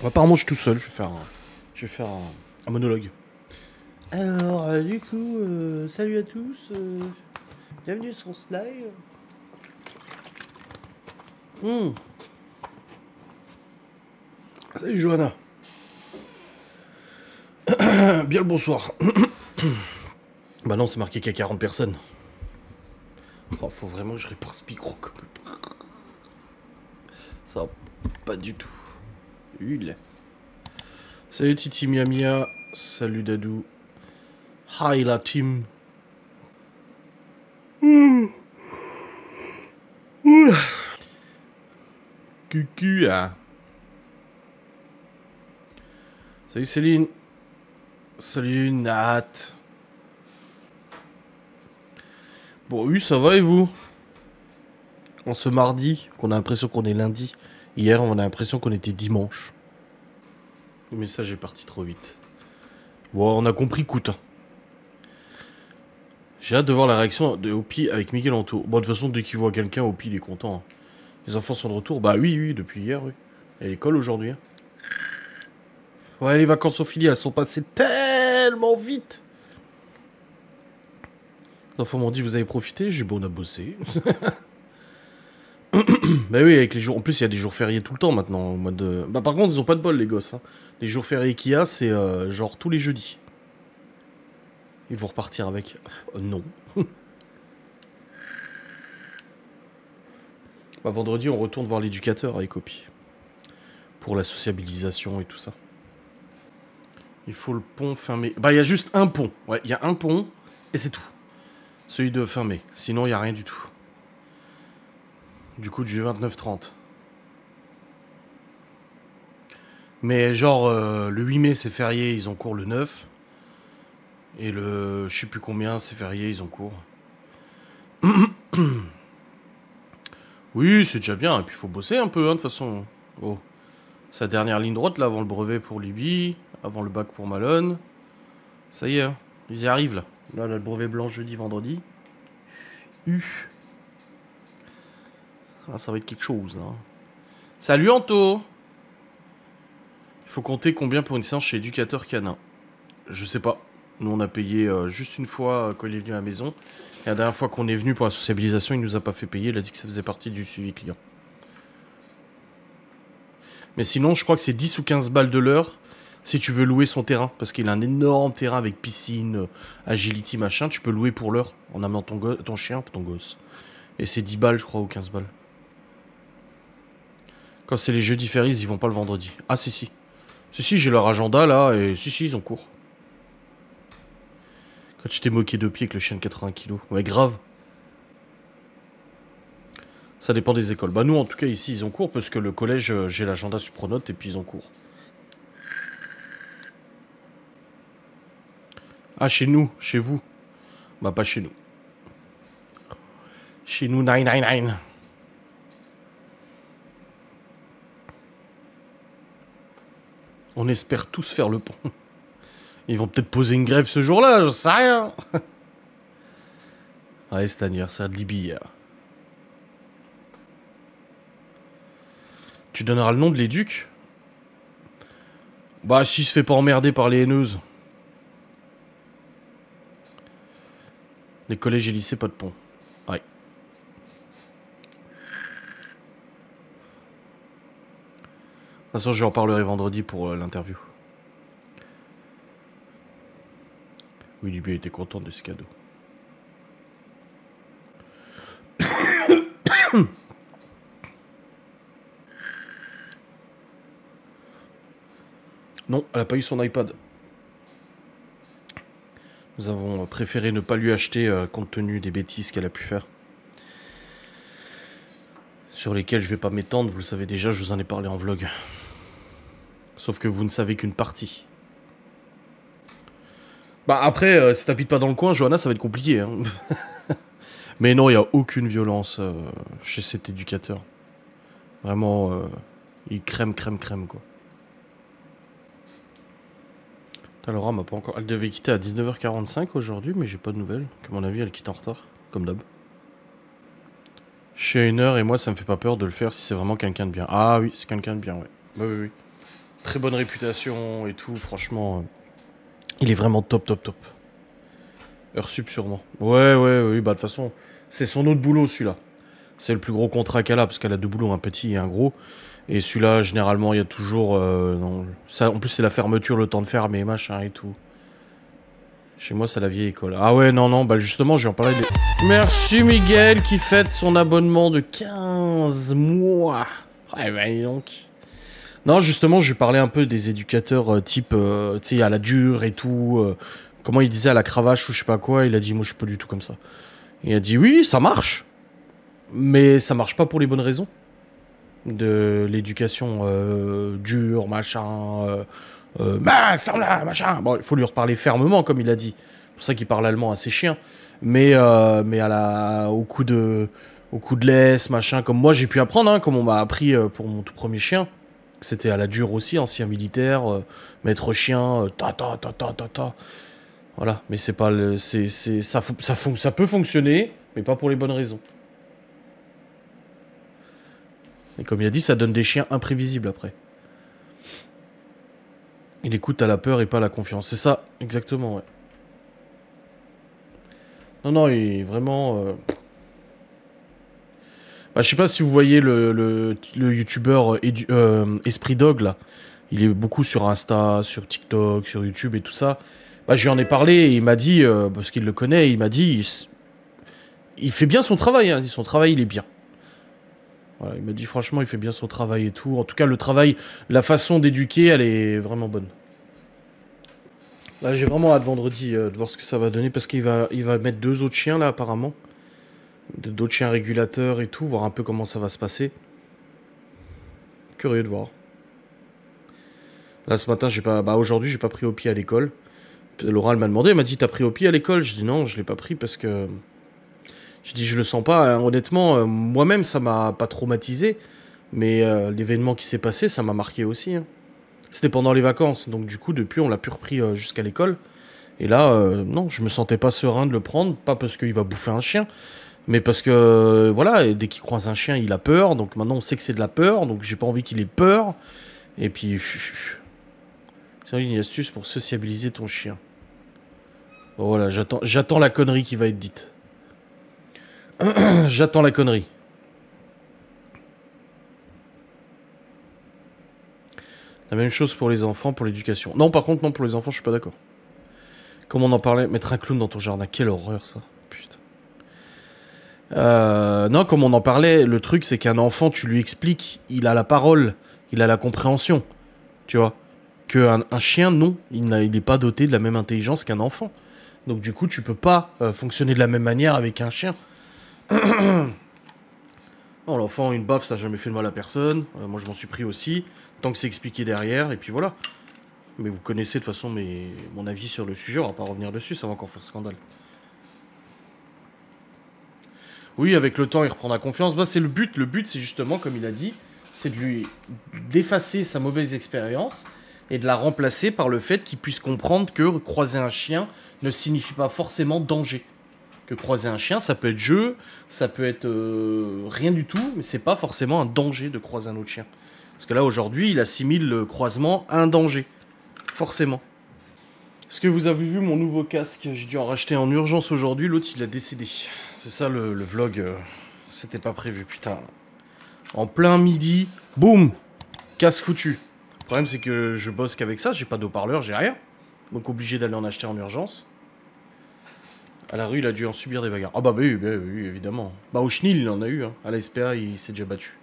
Apparemment, je suis tout seul. Je vais faire un monologue. Alors, du coup, salut à tous. Bienvenue sur ce live. Salut Johanna. Bien le bonsoir. Bah non, c'est marqué qu'il y a 40 personnes. Oh, faut vraiment que je répare ce micro comme... Ça va pas du tout. Hul. Salut Titi Mia Mia. Salut Dadou. Hi la team. Cucu, hein. Salut Céline. Salut Nat. Bon, oui, ça va et vous? En ce mardi, qu'on a l'impression qu'on est lundi. Hier, on a l'impression qu'on était dimanche. Le message est parti trop vite. Bon, on a compris, coûte. J'ai hâte de voir la réaction de Opi avec Miguel Anto. Bon, de toute façon, dès qu'il voit quelqu'un, Opi, il est content. Hein. Les enfants sont de retour. Bah oui, depuis hier, oui. Et à l'école aujourd'hui. Hein. Ouais, les vacances aux filiales, elles sont passées tellement vite. Les enfants m'ont dit, vous avez profité? J'ai dit, bon, on a bossé. Bah oui, avec les jours... En plus, il y a des jours fériés tout le temps, maintenant, au mois de... Bah par contre, ils ont pas de bol, les gosses. Hein. Les jours fériés qu'il y a, c'est genre tous les jeudis. Ils vont repartir avec... non. Bah vendredi, on retourne voir l'éducateur avec Opi. Pour la sociabilisation et tout ça. Il faut le pont fin mai. Bah, il y a juste un pont. Ouais, il y a un pont, et c'est tout. Celui de fin mai. Sinon, il n'y a rien du tout. Du coup, du 29-30. Mais genre, le 8 mai, c'est férié, ils ont cours le 9. Et le... je sais plus combien, c'est férié, ils ont cours. Oui, c'est déjà bien. Et puis, il faut bosser un peu, hein, de toute façon. Oh. Sa dernière ligne droite, là, avant le brevet pour Libye. Avant le bac pour Malone. Ça y est, hein, ils y arrivent, là. Là, le brevet blanc jeudi, vendredi. Ah, ça va être quelque chose, hein. Salut, Anto! Il faut compter combien pour une séance chez éducateur canin. Je sais pas. Nous, on a payé juste une fois quand il est venu à la maison. Et la dernière fois qu'on est venu pour la sociabilisation, il nous a pas fait payer. Il a dit que ça faisait partie du suivi client. Mais sinon, je crois que c'est 10 ou 15 balles de l'heure si tu veux louer son terrain. Parce qu'il a un énorme terrain avec piscine, agility, machin. Tu peux louer pour l'heure en amenant ton chien, ton gosse. Et c'est 10 balles, je crois, ou 15 balles. Quand c'est les jeudis fériés, ils vont pas le vendredi. Ah, si, si. Si, j'ai leur agenda, là, et si, ils ont cours. Quand tu t'es moqué de pied avec le chien de 80 kilos. Ouais, grave. Ça dépend des écoles. Bah, nous, en tout cas, ici, ils ont cours, parce que le collège, j'ai l'agenda sur Pronote, et puis ils ont cours. Ah, chez nous, chez vous. Bah, pas chez nous. Chez nous, 999. On espère tous faire le pont. Ils vont peut-être poser une grève ce jour-là, je sais rien. Ouais, c'est anniversaire de Libye hier. Tu donneras le nom de l'éduc? Bah, s'il se fait pas emmerder par les haineuses. Les collèges et lycées, pas de pont. Ouais. De toute façon, j'en parlerai vendredi pour l'interview. Oui, Libye était content de ce cadeau. Non, elle a pas eu son iPad. Nous avons préféré ne pas lui acheter compte tenu des bêtises qu'elle a pu faire. Sur lesquelles je vais pas m'étendre, vous le savez déjà, je vous en ai parlé en vlog. Sauf que vous ne savez qu'une partie. Bah après, si t'habites pas dans le coin, Johanna, ça va être compliqué. Hein. Mais non, il n'y a aucune violence chez cet éducateur. Vraiment, il crème, quoi. Laura m'a pas encore... Elle devait quitter à 19h45 aujourd'hui, mais j'ai pas de nouvelles. À mon avis, elle quitte en retard, comme d'hab. Je suis à 1h et moi, ça me fait pas peur de le faire si c'est vraiment quelqu'un de bien. Ah oui, c'est quelqu'un de bien, ouais. Bah oui. Très bonne réputation et tout, franchement. Il est vraiment top, top, top. Heure sup sûrement. Ouais, oui, bah de toute façon, c'est son autre boulot celui-là. C'est le plus gros contrat qu'elle a, parce qu'elle a deux boulots, un petit et un gros. Et celui-là, généralement, il y a toujours... non, ça, en plus, c'est la fermeture, le temps de fermer, machin et tout. Chez moi, c'est la vieille école. Ah ouais, non, bah justement, je vais en parler des... Merci Miguel, qui fête son abonnement de 15 mois. Ouais, bah dis donc. Non, justement, je lui parlais un peu des éducateurs type, tu sais, à la dure et tout. Comment il disait, à la cravache ou je sais pas quoi. Il a dit, moi, je suis pas du tout comme ça. Il a dit, oui, ça marche. Mais ça marche pas pour les bonnes raisons. De l'éducation dure, machin. Bah, ferme-la, machin. Bon, il faut lui reparler fermement, comme il a dit. C'est pour ça qu'il parle allemand à ses chiens. Mais au coup de laisse, machin, comme moi j'ai pu apprendre, hein, comme on m'a appris pour mon tout premier chien. C'était à la dure aussi, ancien militaire, maître chien, ta. Voilà, mais c'est pas le. Ça peut fonctionner, mais pas pour les bonnes raisons. Et comme il a dit, ça donne des chiens imprévisibles après. Il écoute à la peur et pas à la confiance. C'est ça, exactement, ouais. Non, il est vraiment... Bah, je sais pas si vous voyez le youtubeur Esprit Dog, là. Il est beaucoup sur Insta, sur TikTok, sur YouTube et tout ça. Bah, je lui en ai parlé et il m'a dit, parce qu'il le connaît, il m'a dit... Il fait bien son travail, hein. Son travail, il est bien. Voilà, il m'a dit, franchement, il fait bien son travail et tout. En tout cas, le travail, la façon d'éduquer, elle est vraiment bonne. Là, j'ai vraiment hâte vendredi de voir ce que ça va donner, parce qu'il va mettre 2 autres chiens, là, apparemment. D'autres chiens régulateurs et tout, voir un peu comment ça va se passer. Curieux de voir. Là, ce matin, j'ai pas... Bah, aujourd'hui, j'ai pas pris au pied à l'école. Laura, elle m'a demandé, elle m'a dit, t'as pris au pied à l'école? Je dis non, je l'ai pas pris parce que... Je dis, je le sens pas, hein. Honnêtement, moi-même, ça m'a pas traumatisé. Mais l'événement qui s'est passé, ça m'a marqué aussi, hein. C'était pendant les vacances, donc du coup, depuis, on l'a plus repris jusqu'à l'école. Et là, non, je me sentais pas serein de le prendre, pas parce qu'il va bouffer un chien, mais parce que, voilà, dès qu'il croise un chien, il a peur, donc maintenant on sait que c'est de la peur, donc j'ai pas envie qu'il ait peur. Et puis, c'est une astuce pour sociabiliser ton chien. Bon, voilà, j'attends la connerie qui va être dite. J'attends la connerie. La même chose pour les enfants, pour l'éducation. Non, par contre, non, pour les enfants, je suis pas d'accord. Comme on en parlait, mettre un clown dans ton jardin, quelle horreur, ça. Putain. Non, comme on en parlait, le truc, c'est qu'un enfant, tu lui expliques, il a la parole, il a la compréhension, tu vois. Qu'un chien, non, il n'est pas doté de la même intelligence qu'un enfant. Donc du coup, tu peux pas fonctionner de la même manière avec un chien. Non, l'enfant, une baffe, ça n'a jamais fait de mal à personne. Moi, je m'en suis pris aussi. Tant que c'est expliqué derrière, et puis voilà. Mais vous connaissez de toute façon mon avis sur le sujet, on va pas revenir dessus, ça va encore faire scandale. Oui, avec le temps, il reprendra confiance. Bah, c'est le but. Le but, c'est justement, comme il a dit, c'est de lui d'effacer sa mauvaise expérience et de la remplacer par le fait qu'il puisse comprendre que croiser un chien ne signifie pas forcément danger. Que croiser un chien, ça peut être jeu, ça peut être rien du tout, mais c'est pas forcément un danger de croiser un autre chien. Parce que là, aujourd'hui, il assimile le croisement à un danger. Forcément. Est-ce que vous avez vu mon nouveau casque? J'ai dû en racheter en urgence aujourd'hui, l'autre il a décédé. C'est ça le vlog, c'était pas prévu, putain. En plein midi, boum, casse foutu. Le problème c'est que je bosse qu'avec ça, j'ai pas d'haut-parleur, j'ai rien. Donc obligé d'aller en acheter en urgence. À la rue, il a dû en subir des bagarres. Ah bah oui, évidemment. Bah au chenil, il en a eu, hein. À la SPA, il s'est déjà battu.